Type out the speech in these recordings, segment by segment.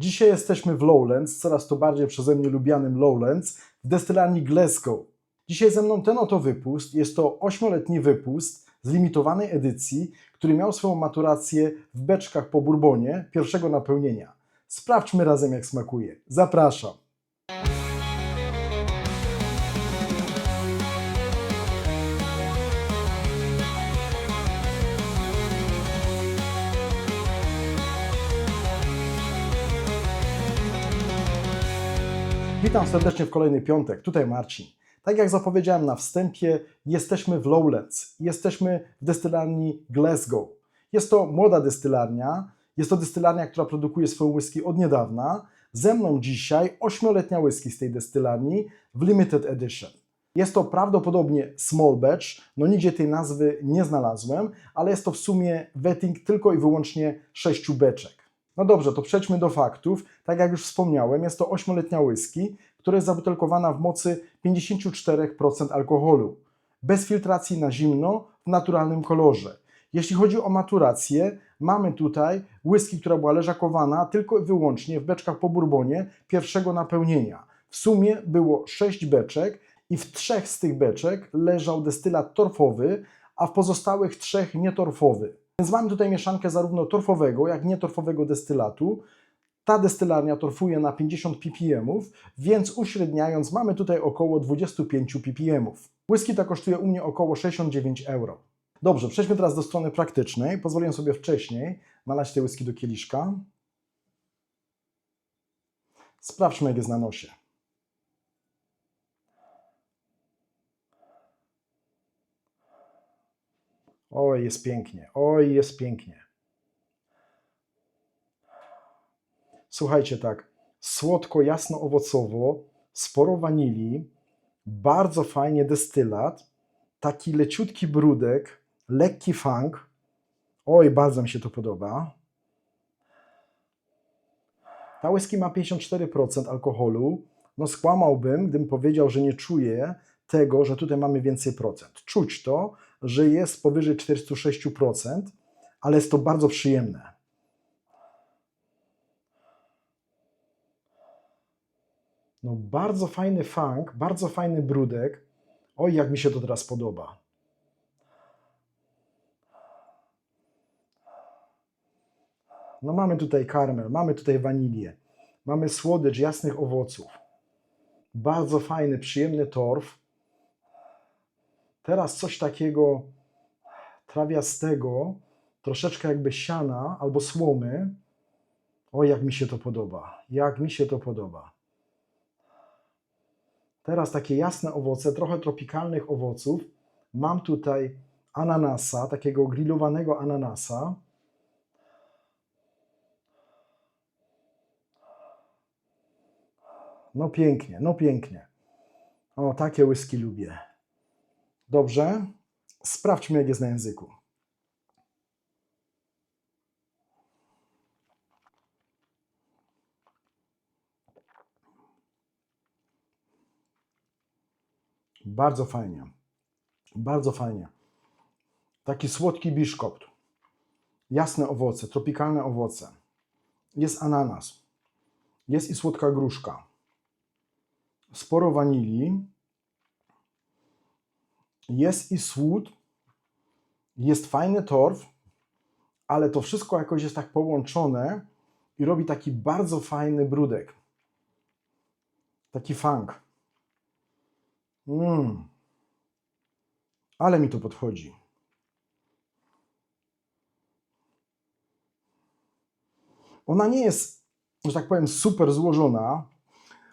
Dzisiaj jesteśmy w Lowlands, coraz to bardziej przeze mnie lubianym Lowlands, w destylarni Glasgow. Dzisiaj ze mną ten oto wypust. Jest to 8-letni wypust z limitowanej edycji, który miał swoją maturację w beczkach po bourbonie pierwszego napełnienia. Sprawdźmy razem, jak smakuje. Zapraszam. Witam serdecznie w kolejny piątek, tutaj Marcin. Tak jak zapowiedziałem na wstępie, jesteśmy w Lowlands, jesteśmy w destylarni Glasgow. Jest to młoda destylarnia, jest to destylarnia, która produkuje swoje whisky od niedawna. Ze mną dzisiaj 8-letnia whisky z tej destylarni w Limited Edition. Jest to prawdopodobnie small batch, no nigdzie tej nazwy nie znalazłem, ale jest to w sumie vetting tylko i wyłącznie 6 beczek. No dobrze, to przejdźmy do faktów. Tak jak już wspomniałem, jest to 8-letnia whisky, która jest zabutelkowana w mocy 54% alkoholu. Bez filtracji na zimno, w naturalnym kolorze. Jeśli chodzi o maturację, mamy tutaj whisky, która była leżakowana tylko i wyłącznie w beczkach po bourbonie pierwszego napełnienia. W sumie było 6 beczek i w 3 z tych beczek leżał destylat torfowy, a w pozostałych 3 nietorfowy. Więc mamy tutaj mieszankę zarówno torfowego, jak i nietorfowego destylatu. Ta destylarnia torfuje na 50 ppm, więc uśredniając mamy tutaj około 25 ppm. Whisky ta kosztuje u mnie około 69 euro. Dobrze, przejdźmy teraz do strony praktycznej. Pozwoliłem sobie wcześniej nalać tej whisky do kieliszka. Sprawdźmy, jak jest na nosie. Oj, jest pięknie. Oj, jest pięknie. Słuchajcie, tak, słodko, jasno owocowo, sporo wanilii, bardzo fajnie destylat, taki leciutki brudek, lekki funk. Oj, bardzo mi się to podoba. Ta whisky ma 54% alkoholu. No skłamałbym, gdybym powiedział, że nie czuję tego, że tutaj mamy więcej procent. Czuć to, że jest powyżej 46%, ale jest to bardzo przyjemne. No bardzo fajny funk, bardzo fajny brudek. Oj, jak mi się to teraz podoba. No mamy tutaj karmel, mamy tutaj wanilię, mamy słodycz jasnych owoców. Bardzo fajny, przyjemny torf. Teraz coś takiego trawiastego, troszeczkę jakby siana albo słomy. Oj, jak mi się to podoba, jak mi się to podoba. Teraz takie jasne owoce, trochę tropikalnych owoców. Mam tutaj ananasa, takiego grillowanego ananasa. No pięknie, no pięknie. O, takie whisky lubię. Dobrze, sprawdźmy, jak jest na języku. Bardzo fajnie, bardzo fajnie. Taki słodki biszkopt, jasne owoce, tropikalne owoce. Jest ananas, jest i słodka gruszka, sporo wanilii, jest i słód, jest fajny torf, ale to wszystko jakoś jest tak połączone i robi taki bardzo fajny brudek. Taki funk. Ale mi to podchodzi. Ona nie jest, że tak powiem, super złożona.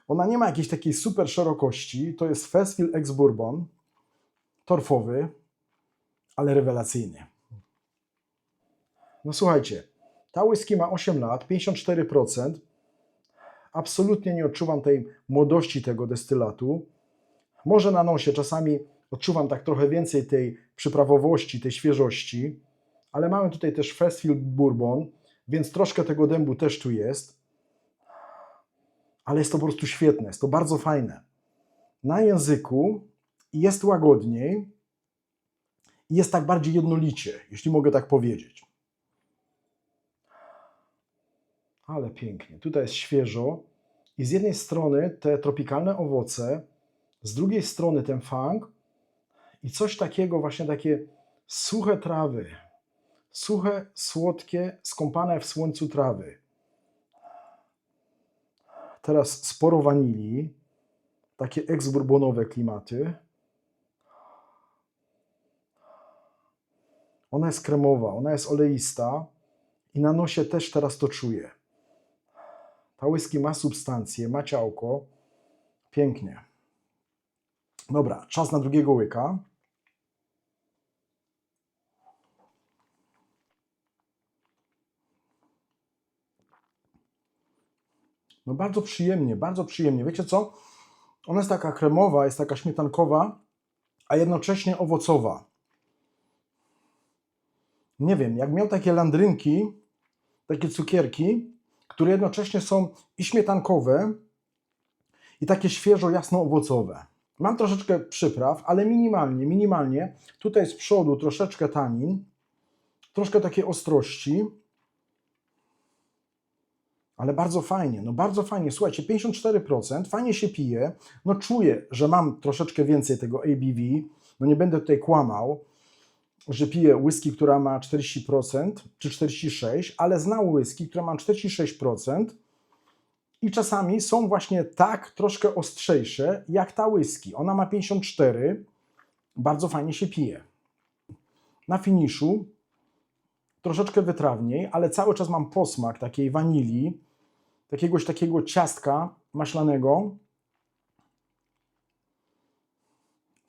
Ona nie ma jakiejś takiej super szerokości. To jest Festfield ex-Bourbon, torfowy, ale rewelacyjny. No słuchajcie, ta whisky ma 8 lat, 54%. Absolutnie nie odczuwam tej młodości tego destylatu. Może na nosie czasami odczuwam tak trochę więcej tej przyprawowości, tej świeżości, ale mamy tutaj też Festfield Bourbon, więc troszkę tego dębu też tu jest. Ale jest to po prostu świetne, jest to bardzo fajne. Na języku jest łagodniej i jest tak bardziej jednolicie, jeśli mogę tak powiedzieć. Ale pięknie. Tutaj jest świeżo i z jednej strony te tropikalne owoce, z drugiej strony ten funk i coś takiego, właśnie takie suche trawy, suche, słodkie, skąpane w słońcu trawy. Teraz sporo wanilii, takie ex-bourbonowe klimaty. Ona jest kremowa, ona jest oleista i na nosie też teraz to czuję. Ta whisky ma substancję, ma ciałko. Pięknie. Dobra, czas na drugiego łyka. No bardzo przyjemnie, bardzo przyjemnie. Wiecie co? Ona jest taka kremowa, jest taka śmietankowa, a jednocześnie owocowa. Nie wiem, jak miał takie landrynki, takie cukierki, które jednocześnie są i śmietankowe, i takie świeżo, jasno owocowe. Mam troszeczkę przypraw, ale minimalnie, minimalnie. Tutaj z przodu troszeczkę tanin, troszkę takiej ostrości, ale bardzo fajnie, no bardzo fajnie. Słuchajcie, 54%, fajnie się pije. No czuję, że mam troszeczkę więcej tego ABV. No nie będę tutaj kłamał, że piję whisky, która ma 40% czy 46%, ale znam whisky, która ma 46%. I czasami są właśnie tak troszkę ostrzejsze, jak ta whisky. Ona ma 54, bardzo fajnie się pije. Na finiszu troszeczkę wytrawniej, ale cały czas mam posmak takiej wanilii, jakiegoś takiego ciastka maślanego.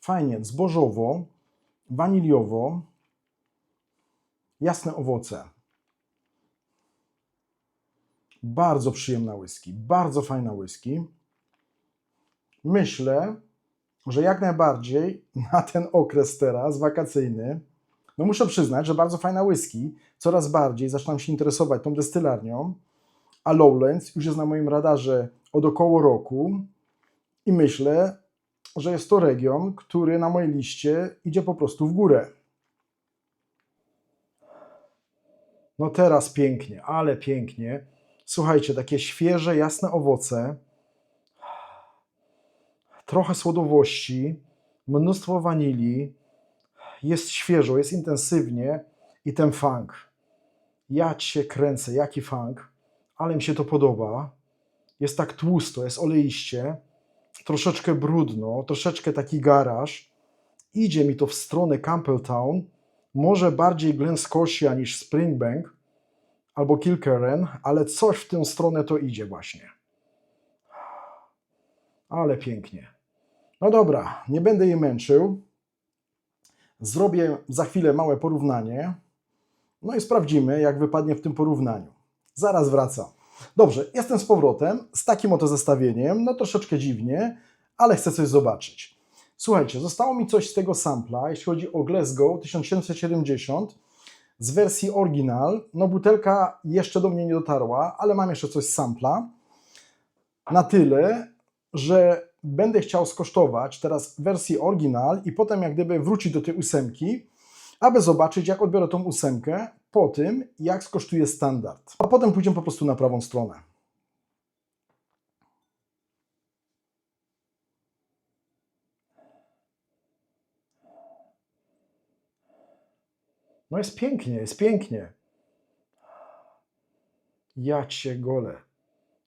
Fajnie, zbożowo, waniliowo, jasne owoce. Bardzo przyjemna whisky, bardzo fajna whisky. Myślę, że jak najbardziej na ten okres teraz wakacyjny, no muszę przyznać, że bardzo fajna whisky. Coraz bardziej zaczynam się interesować tą destylarnią, a Lowlands już jest na moim radarze od około roku i myślę, że jest to region, który na mojej liście idzie po prostu w górę. No teraz pięknie, ale pięknie. Słuchajcie, takie świeże, jasne owoce, trochę słodowości, mnóstwo wanilii, jest świeżo, jest intensywnie i ten funk. Ja cię kręcę, jaki funk, ale mi się to podoba. Jest tak tłusto, jest oleiście, troszeczkę brudno, troszeczkę taki garaż. Idzie mi to w stronę Campbelltown, może bardziej Glen Scotia niż Springbank albo Kilkerran, ale coś w tę stronę to idzie właśnie. Ale pięknie. No dobra, nie będę jej męczył. Zrobię za chwilę małe porównanie. No i sprawdzimy, jak wypadnie w tym porównaniu. Zaraz wracam. Dobrze, jestem z powrotem z takim oto zestawieniem. No troszeczkę dziwnie, ale chcę coś zobaczyć. Słuchajcie, zostało mi coś z tego sampla, jeśli chodzi o Glasgow 1770 z wersji oryginal. No butelka jeszcze do mnie nie dotarła, ale mam jeszcze coś z sampla. Na tyle, że będę chciał skosztować teraz wersji oryginal i potem jak gdyby wrócić do tej ósemki, aby zobaczyć, jak odbiorę tą ósemkę po tym, jak skosztuję standard. A potem pójdziemy po prostu na prawą stronę. No jest pięknie, jest pięknie. Ja cię golę.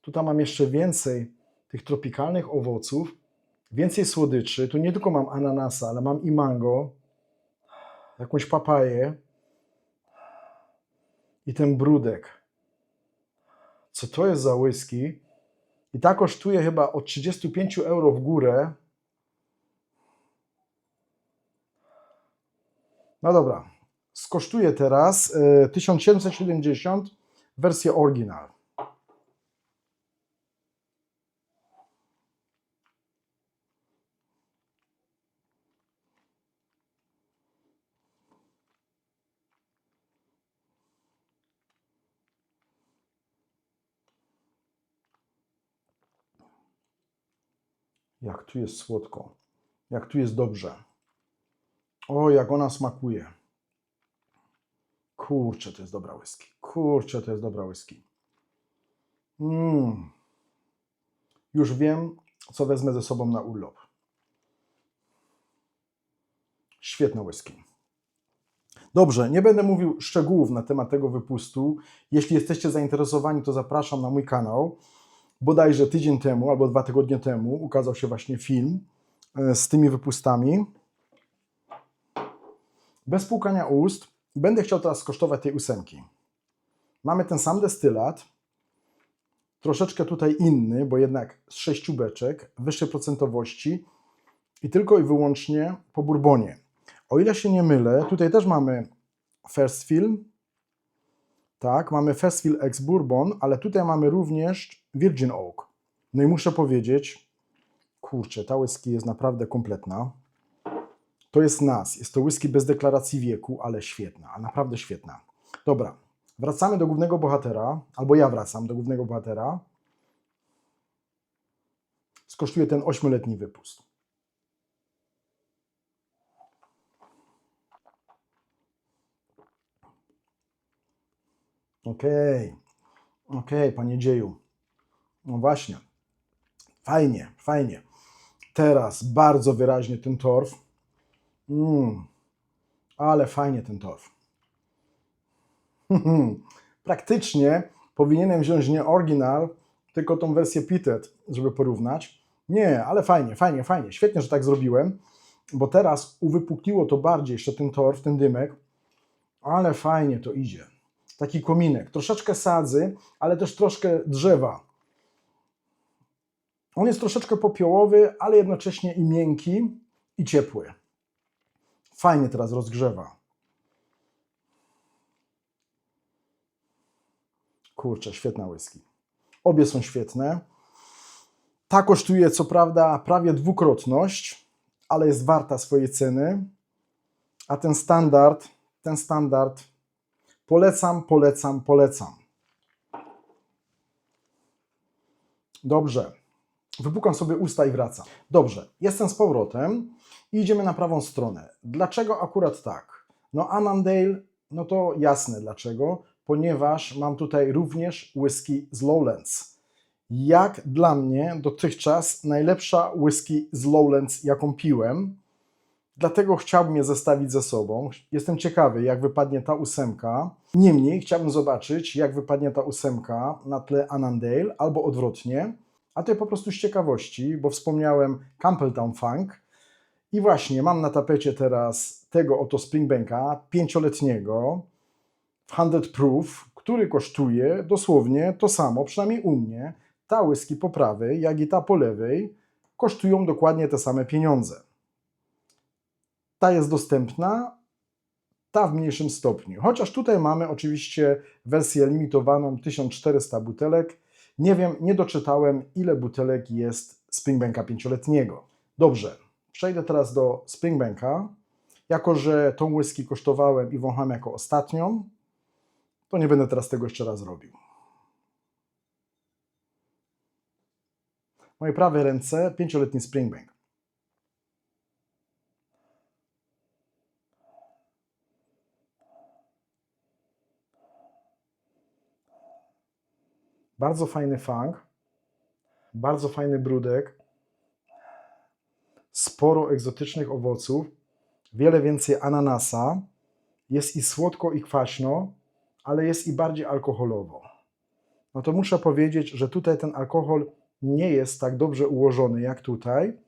Tutaj mam jeszcze więcej tych tropikalnych owoców, więcej słodyczy. Tu nie tylko mam ananasa, ale mam i mango, jakąś papaję i ten brudek. Co to jest za whisky? I ta kosztuje chyba od 35 euro w górę. No dobra, skosztuję teraz 1770 wersję oryginal. Jak tu jest słodko, jak tu jest dobrze. O, jak ona smakuje. Kurczę, to jest dobra whisky. Kurczę, to jest dobra whisky. Już wiem, co wezmę ze sobą na urlop. Świetne whisky. Dobrze, nie będę mówił szczegółów na temat tego wypustu. Jeśli jesteście zainteresowani, to zapraszam na mój kanał. Bodajże tydzień temu albo 2 tygodnie temu ukazał się właśnie film z tymi wypustami. Bez płukania ust będę chciał teraz skosztować tej 8. Mamy ten sam destylat, troszeczkę tutaj inny, bo jednak z 6 beczek, wyższej procentowości i tylko i wyłącznie po bourbonie. O ile się nie mylę, tutaj też mamy First Fill, tak, mamy First Fill ex Bourbon, ale tutaj mamy również Virgin Oak. No i muszę powiedzieć, kurczę, ta whisky jest naprawdę kompletna. To jest NAS, jest to whisky bez deklaracji wieku, ale świetna, a naprawdę świetna. Dobra, wracamy do głównego bohatera, albo ja wracam do głównego bohatera. Skosztuję ten 8-letni wypust. Okej, panie dzieju. No właśnie. Fajnie, fajnie. Teraz bardzo wyraźnie ten torf. Ale fajnie ten torf. Praktycznie powinienem wziąć nie oryginal, tylko tą wersję Pitted, żeby porównać. Nie, ale fajnie, fajnie, fajnie. Świetnie, że tak zrobiłem, bo teraz uwypukliło to bardziej jeszcze ten torf, ten dymek, ale fajnie to idzie. Taki kominek, troszeczkę sadzy, ale też troszkę drzewa. On jest troszeczkę popiołowy, ale jednocześnie i miękki, i ciepły. Fajnie teraz rozgrzewa. Kurczę, świetna whisky. Obie są świetne. Ta kosztuje co prawda prawie dwukrotność, ale jest warta swojej ceny. A ten standard polecam, polecam, polecam. Dobrze. Wypukam sobie usta i wracam. Dobrze, jestem z powrotem i idziemy na prawą stronę. Dlaczego akurat tak? No Annandale, no to jasne dlaczego, ponieważ mam tutaj również whisky z Lowlands. Jak dla mnie dotychczas najlepsza whisky z Lowlands, jaką piłem. Dlatego chciałbym je zestawić ze sobą. Jestem ciekawy, jak wypadnie ta 8. Niemniej chciałbym zobaczyć, jak wypadnie ta 8 na tle Annandale, albo odwrotnie. A to po prostu z ciekawości, bo wspomniałem Campbelltown Funk. I właśnie mam na tapecie teraz tego oto Springbanka 5-letniego w 100 proof, który kosztuje dosłownie to samo, przynajmniej u mnie. Ta whisky po prawej, jak i ta po lewej kosztują dokładnie te same pieniądze. Ta jest dostępna, ta w mniejszym stopniu. Chociaż tutaj mamy oczywiście wersję limitowaną 1400 butelek. Nie wiem, nie doczytałem, ile butelek jest Springbanka 5-letniego. Dobrze, przejdę teraz do Springbanka. Jako że tą whisky kosztowałem i wącham jako ostatnią, to nie będę teraz tego jeszcze raz robił. W mojej prawej ręce 5-letni Springbank. Bardzo fajny funk, bardzo fajny brudek, sporo egzotycznych owoców, wiele więcej ananasa, jest i słodko i kwaśno, ale jest i bardziej alkoholowo. No to muszę powiedzieć, że tutaj ten alkohol nie jest tak dobrze ułożony jak tutaj,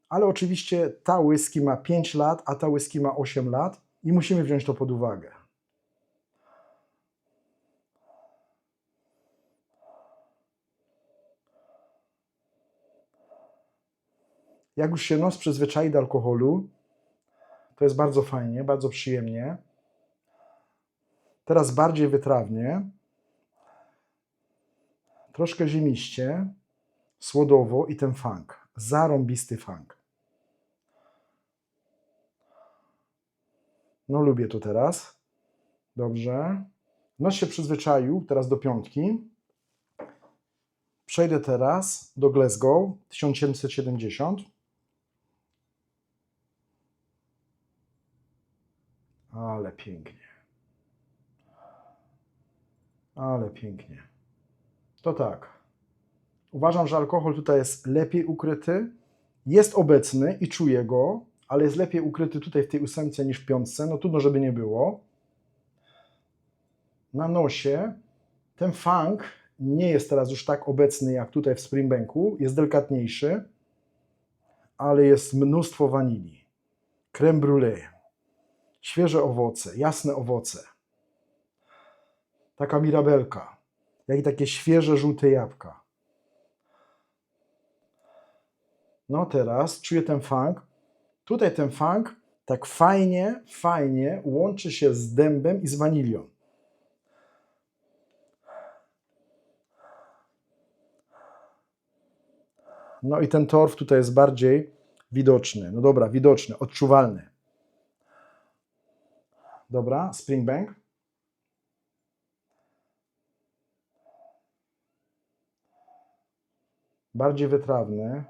ale oczywiście ta whisky ma 5 lat, a ta whisky ma 8 lat i musimy wziąć to pod uwagę. Jak już się nos przyzwyczai do alkoholu, to jest bardzo fajnie, bardzo przyjemnie. Teraz bardziej wytrawnie, troszkę ziemiście, słodowo i ten funk. Zarąbisty funk. No lubię to teraz. Dobrze. Nos się przyzwyczaił teraz do 5. Przejdę teraz do Glasgow 1770. Ale pięknie. Ale pięknie. To tak. Uważam, że alkohol tutaj jest lepiej ukryty, jest obecny i czuję go, ale jest lepiej ukryty tutaj w tej 8 niż w 5. No trudno, żeby nie było. Na nosie ten funk nie jest teraz już tak obecny jak tutaj w Springbanku, jest delikatniejszy, ale jest mnóstwo wanilii, creme brulee, świeże owoce, jasne owoce, taka mirabelka, jak i takie świeże, żółte jabłka. No teraz czuję ten funk. Tutaj ten funk tak fajnie łączy się z dębem i z wanilią. No i ten torf tutaj jest bardziej widoczny. No dobra, widoczny, odczuwalny. Dobra, Springbank. Bardziej wytrawny,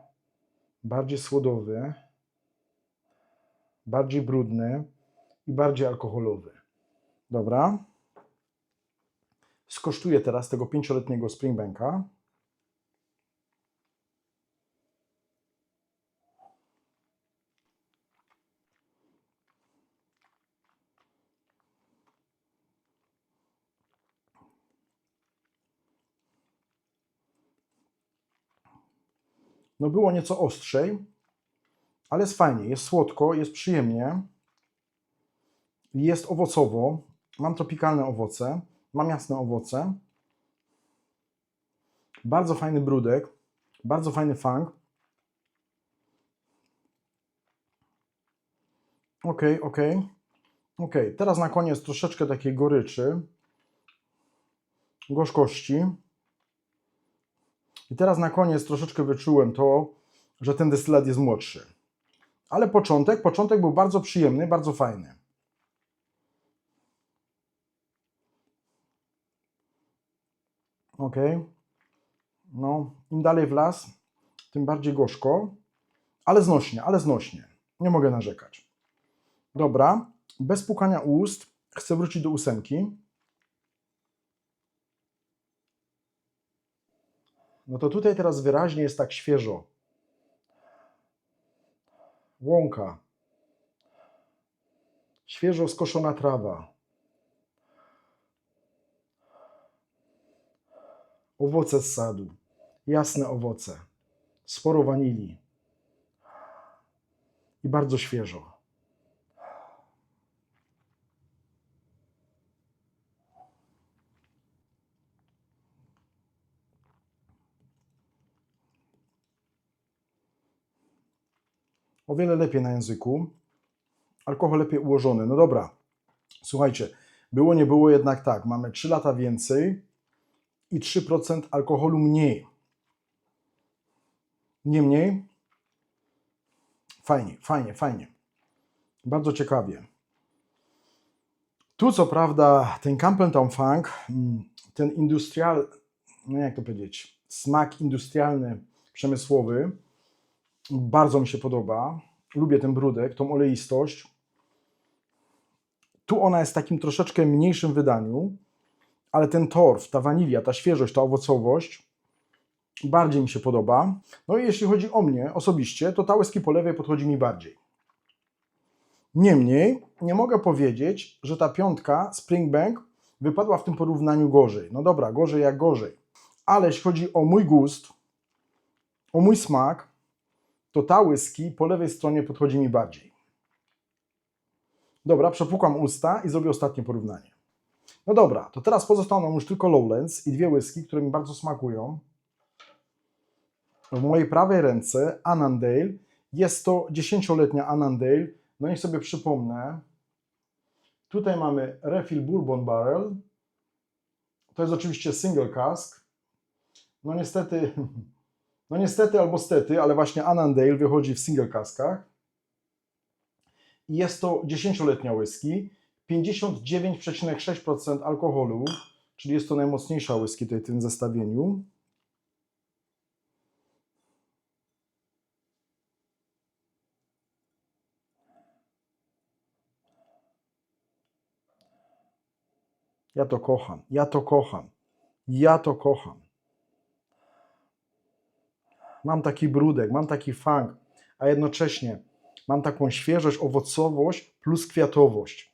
bardziej słodowy, bardziej brudny i bardziej alkoholowy. Dobra. Skosztuję teraz tego 5-letniego Springbanka. No było nieco ostrzej, ale jest fajnie, jest słodko, jest przyjemnie, jest owocowo, mam tropikalne owoce, mam jasne owoce, bardzo fajny brudek, bardzo fajny funk. Ok. Teraz na koniec troszeczkę takiej goryczy, gorzkości. I teraz na koniec troszeczkę wyczułem to, że ten destylat jest młodszy. Ale początek był bardzo przyjemny, bardzo fajny. Ok. No, im dalej w las, tym bardziej gorzko, ale znośnie. Nie mogę narzekać. Dobra, bez pukania ust chcę wrócić do 8. No to tutaj teraz wyraźnie jest tak świeżo. Łąka, świeżo skoszona trawa, owoce z sadu, jasne owoce, sporo wanilii i bardzo świeżo. O wiele lepiej na języku, alkohol lepiej ułożony. No dobra, słuchajcie, było nie było jednak tak, mamy 3 lata więcej i 3% alkoholu mniej. Niemniej, fajnie. Bardzo ciekawie. Tu co prawda ten Campbelltown Funk, ten no jak to powiedzieć, smak industrialny, przemysłowy, bardzo mi się podoba. Lubię ten brudek, tą oleistość. Tu ona jest w takim troszeczkę mniejszym wydaniu, ale ten torf, ta wanilia, ta świeżość, ta owocowość bardziej mi się podoba. No i jeśli chodzi o mnie osobiście, to ta whisky po lewej podchodzi mi bardziej. Niemniej nie mogę powiedzieć, że ta 5 Springbank wypadła w tym porównaniu gorzej. No dobra, gorzej jak gorzej. Ale jeśli chodzi o mój gust, o mój smak, to ta whisky po lewej stronie podchodzi mi bardziej. Dobra, przepukam usta i zrobię ostatnie porównanie. No dobra, to teraz pozostaną już tylko Lowlands i 2 whisky, które mi bardzo smakują. W mojej prawej ręce Annandale. Jest to 10-letnia Annandale. No niech sobie przypomnę. Tutaj mamy Refill Bourbon Barrel. To jest oczywiście single cask. No niestety albo stety, ale właśnie Annandale wychodzi w single caskach. I jest to 10-letnia whisky. 59,6% alkoholu, czyli jest to najmocniejsza whisky tutaj w tym zestawieniu. Ja to kocham. Mam taki brudek, mam taki funk, a jednocześnie mam taką świeżość, owocowość plus kwiatowość.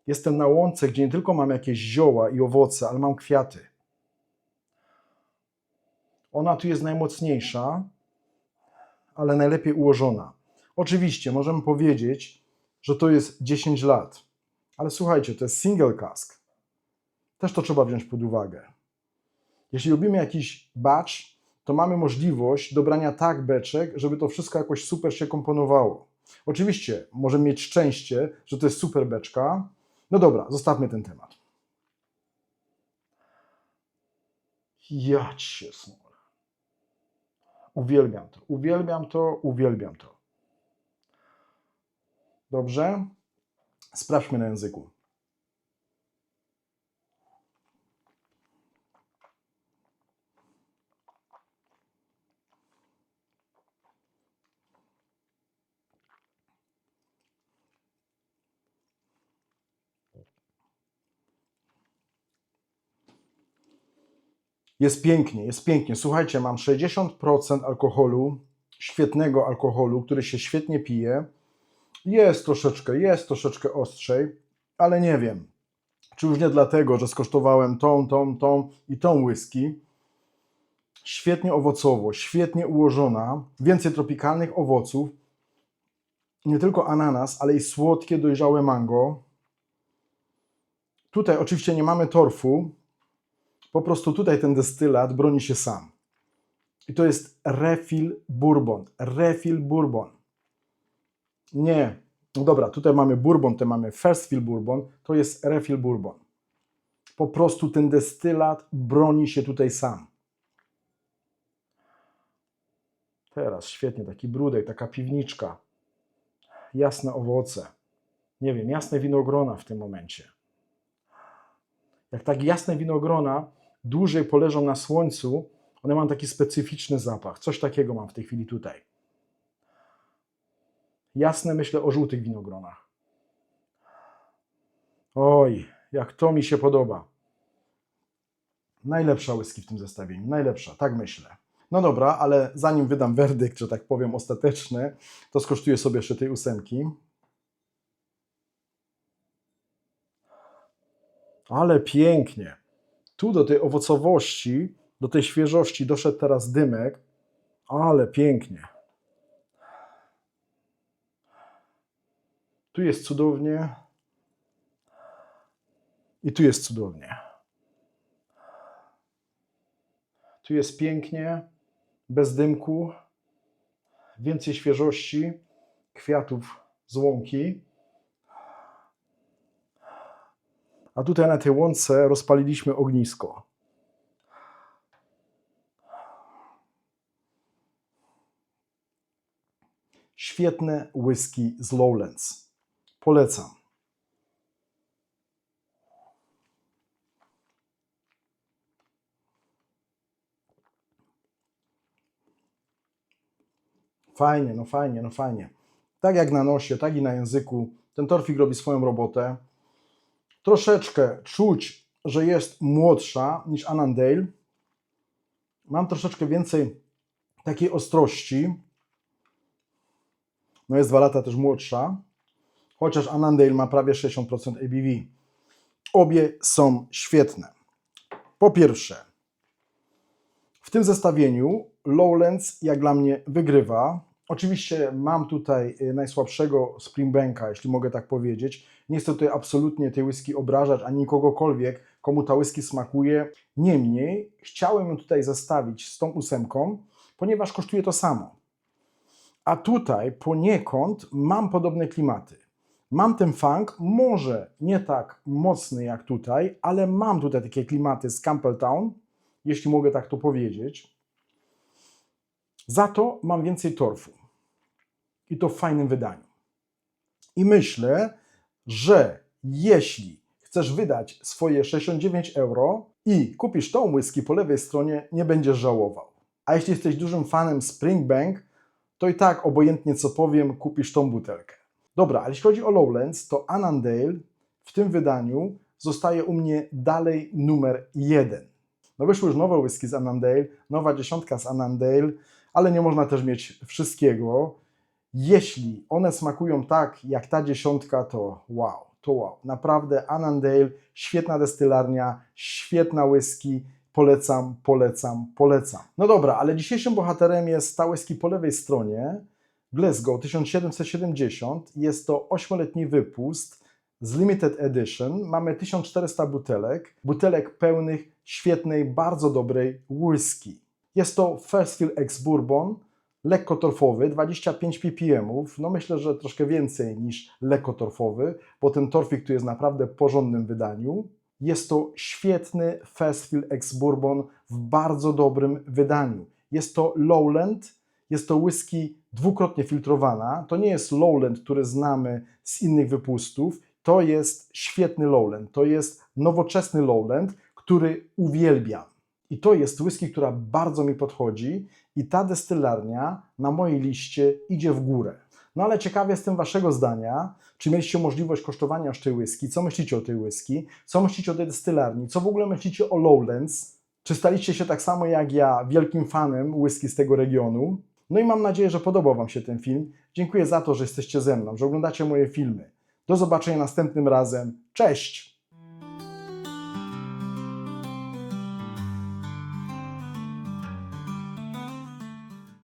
Jestem na łące, gdzie nie tylko mam jakieś zioła i owoce, ale mam kwiaty. Ona tu jest najmocniejsza, ale najlepiej ułożona. Oczywiście możemy powiedzieć, że to jest 10 lat, ale słuchajcie, to jest single cask. Też to trzeba wziąć pod uwagę. Jeśli robimy jakiś batch, to mamy możliwość dobrania tak beczek, żeby to wszystko jakoś super się komponowało. Oczywiście możemy mieć szczęście, że to jest super beczka. No dobra, zostawmy ten temat. Ja cię snor. Uwielbiam to, uwielbiam to, uwielbiam to. Dobrze? Sprawdźmy na języku. Jest pięknie, jest pięknie. Słuchajcie, mam 60% alkoholu, świetnego alkoholu, który się świetnie pije. Jest troszeczkę ostrzej, ale nie wiem, czy już nie dlatego, że skosztowałem tą i tą whisky. Świetnie owocowo, świetnie ułożona, więcej tropikalnych owoców, nie tylko ananas, ale i słodkie, dojrzałe mango. Tutaj oczywiście nie mamy torfu, po prostu tutaj ten destylat broni się sam. I to jest refill bourbon, refill bourbon. Nie, no dobra, tutaj mamy bourbon, tutaj mamy first fill bourbon, to jest refill bourbon. Po prostu ten destylat broni się tutaj sam. Teraz świetnie, taki brudek, taka piwniczka, jasne owoce, nie wiem, jasne winogrona w tym momencie. Jak tak jasne winogrona dłużej poleżą na słońcu, one mają taki specyficzny zapach. Coś takiego mam w tej chwili tutaj. Jasne, myślę o żółtych winogronach. Oj, jak to mi się podoba. Najlepsza whisky w tym zestawieniu, najlepsza, tak myślę. No dobra, ale zanim wydam werdykt, że tak powiem, ostateczny, to skosztuję sobie jeszcze tej 8. Ale pięknie. Tu do tej owocowości, do tej świeżości doszedł teraz dymek. Ale pięknie. Tu jest cudownie. I tu jest cudownie. Tu jest pięknie, bez dymku, więcej świeżości, kwiatów z łąki. A tutaj na tej łące rozpaliliśmy ognisko. Świetne whisky z Lowlands. Polecam. Fajnie, no fajnie, no fajnie. Tak jak na nosie, tak i na języku. Ten torfik robi swoją robotę. Troszeczkę czuć, że jest młodsza niż Annandale. Mam troszeczkę więcej takiej ostrości. No jest 2 lata też młodsza. Chociaż Annandale ma prawie 60% ABV. Obie są świetne. Po pierwsze, w tym zestawieniu Lowlands jak dla mnie wygrywa. Oczywiście mam tutaj najsłabszego Springbanka, jeśli mogę tak powiedzieć. Nie chcę tutaj absolutnie tej whisky obrażać, ani kogokolwiek, komu ta whisky smakuje. Niemniej chciałem ją tutaj zestawić z tą 8, ponieważ kosztuje to samo. A tutaj poniekąd mam podobne klimaty. Mam ten funk, może nie tak mocny jak tutaj, ale mam tutaj takie klimaty z Campbelltown, jeśli mogę tak to powiedzieć. Za to mam więcej torfu. I to w fajnym wydaniu. I myślę, że jeśli chcesz wydać swoje 69 € i kupisz tą whisky po lewej stronie, nie będziesz żałował. A jeśli jesteś dużym fanem Springbank, to i tak obojętnie co powiem, kupisz tą butelkę. Dobra, ale jeśli chodzi o Lowlands, to Annandale w tym wydaniu zostaje u mnie dalej numer 1. No wyszły już nowe whisky z Annandale, nowa 10 z Annandale, ale nie można też mieć wszystkiego. Jeśli one smakują tak jak ta dziesiątka, to wow. Naprawdę Annandale, świetna destylarnia, świetna whisky, polecam. No dobra, ale dzisiejszym bohaterem jest ta whisky po lewej stronie, Glasgow 1770. Jest to 8-letni wypust z Limited Edition. Mamy 1400 butelek pełnych świetnej, bardzo dobrej whisky. Jest to First Fill Ex Bourbon, lekko torfowy, 25 ppm. No myślę, że troszkę więcej niż lekko torfowy, bo ten torfik tu jest naprawdę w porządnym wydaniu. Jest to świetny First Fill Ex Bourbon w bardzo dobrym wydaniu. Jest to Lowland, jest to whisky dwukrotnie filtrowana. To nie jest Lowland, który znamy z innych wypustów. To jest świetny Lowland. To jest nowoczesny Lowland, który uwielbiam. I to jest whisky, która bardzo mi podchodzi i ta destylarnia na mojej liście idzie w górę. No ale ciekawy jestem waszego zdania, czy mieliście możliwość kosztowania już tej whisky, co myślicie o tej whisky, co myślicie o tej destylarni, co w ogóle myślicie o Lowlands, czy staliście się tak samo jak ja wielkim fanem whisky z tego regionu. No i mam nadzieję, że podobał wam się ten film. Dziękuję za to, że jesteście ze mną, że oglądacie moje filmy. Do zobaczenia następnym razem. Cześć!